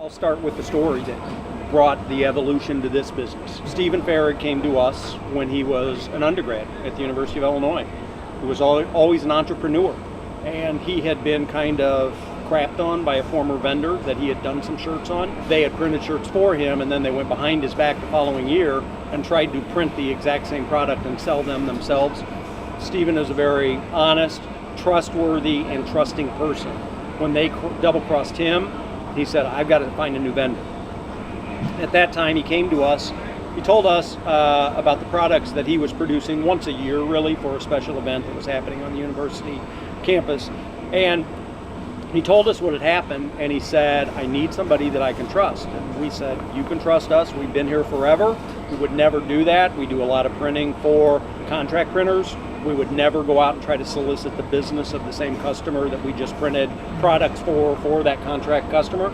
I'll start with the story that brought the evolution to this business. Stephen Farrag came to us when he was an undergrad at the University of Illinois. He was always an entrepreneur, and he had been kind of crapped on by a former vendor that he had done some shirts on. They had printed shirts for him, and then they went behind his back the following year and tried to print the exact same product and sell them themselves. Stephen is a very honest, trustworthy, and trusting person. When they double-crossed him, he said, I've got to find a new vendor. At that time, he came to us. He told us about the products that he was producing once a year, really, for a special event that was happening on the university campus. And he told us what had happened, and he said, I need somebody that I can trust. And we said, you can trust us. We've been here forever. We would never do that. We do a lot of printing for contract printers. We would never go out and try to solicit the business of the same customer that we just printed products for that contract customer.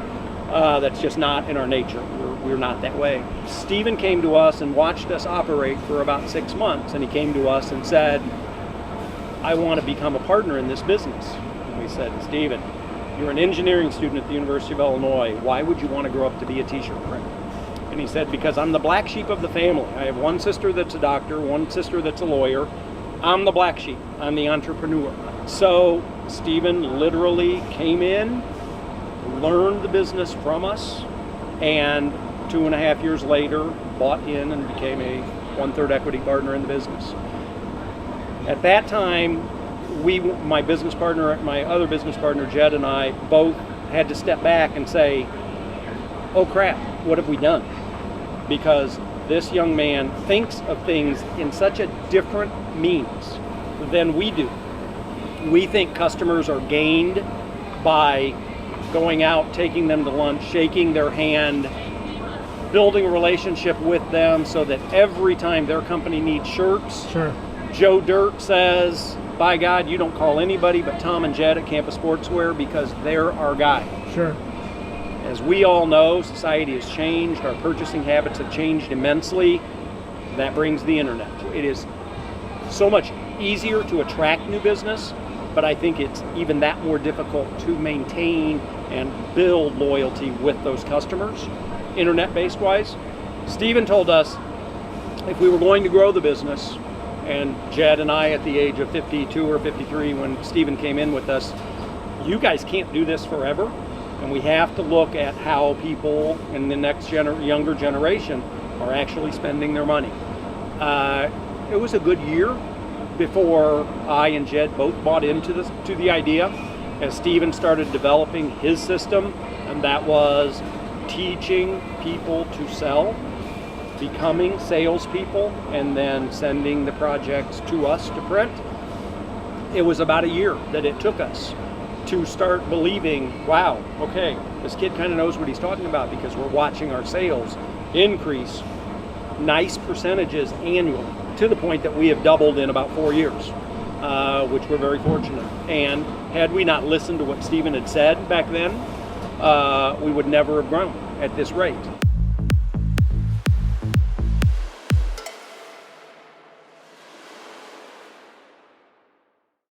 That's just not in our nature. We're not that way. Stephen came to us and watched us operate for about 6 months, and he came to us and said, I want to become a partner in this business. And we said, Stephen, you're an engineering student at the University of Illinois. Why would you want to grow up to be a t-shirt printer? And he said, because I'm the black sheep of the family. I have one sister that's a doctor, one sister that's a lawyer. I'm the black sheep. I'm the entrepreneur. So Stephen literally came in, learned the business from us, and 2.5 years later bought in and became a 1/3 equity partner in the business. At that time, my other business partner Jed, and I both had to step back and say, oh crap, what have we done? Because this young man thinks of things in such a different means than we do. We think customers are gained by going out, taking them to lunch, shaking their hand, building a relationship with them so that every time their company needs shirts, Sure. Joe Dirt says, by God, you don't call anybody but Tom and Jed at Campus Sportswear because they're our guy. Sure. As we all know, society has changed. Our purchasing habits have changed immensely. That brings the internet. It is so much easier to attract new business, but I think it's even that more difficult to maintain and build loyalty with those customers, internet-based wise. Stephen told us if we were going to grow the business, and Jed and I at the age of 52 or 53 when Stephen came in with us, you guys can't do this forever, and we have to look at how people in the next younger generation are actually spending their money. It was a good year before I and Jed both bought into the idea as Stephen started developing his system, and that was teaching people to sell, becoming salespeople, and then sending the projects to us to print. It was about a year that it took us to start believing, wow, okay, this kid kind of knows what he's talking about, because we're watching our sales increase nice percentages annually to the point that we have doubled in about 4 years, which we're very fortunate. And had we not listened to what Stephen had said back then, we would never have grown at this rate.